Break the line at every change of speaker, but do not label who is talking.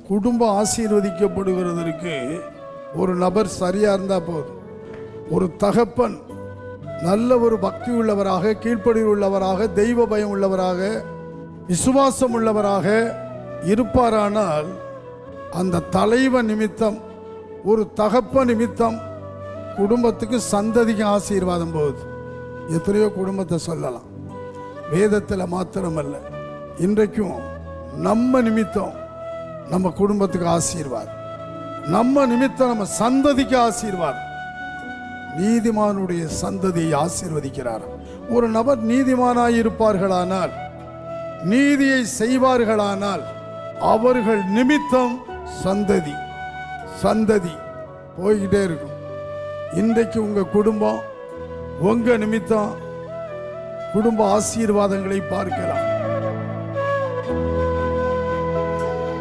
குடும்பம் ஆசீர்வதிக்கப்படுகிறதற்கு ஒரு நபர் சரியா இருந்தா போதும். ஒரு தகப்பன் நல்ல ஒரு பக்தி உள்ளவராக, கீழ்ப்படி உள்ளவராக, தெய்வ பயம் உள்ளவராக, விசுவாசம் உள்ளவராக இருப்பாரானால் அந்த தலைவன் நிமித்தம், ஒரு தகப்பன் நிமித்தம் குடும்பத்துக்கு சந்ததிக்கு ஆசீர்வாதம் போகுது. எத்தனையோ குடும்பத்தை சொல்லலாம், வேதத்தில் மாத்திரமல்ல, இன்றைக்கும் நம்ம நிமித்தம் நம்ம குடும்பத்துக்கு ஆசீர்வாதம், நம்ம நிமித்தம் நம்ம சந்ததிக்கு ஆசீர்வாதம். நீதிமானுடைய சந்ததியை ஆசீர்வதிக்கிறார். ஒரு நபர் நீதிமானாய் இருப்பார்களானால், நீதியை செய்வார்களானால், அவர்கள் நிமித்தம் சந்ததி சந்ததி போய்கிட்டே இருக்கும். இன்றைக்கு உங்க குடும்பம், உங்க நிமித்தம் குடும்ப ஆசீர்வாதங்களை பார்க்கலாம்.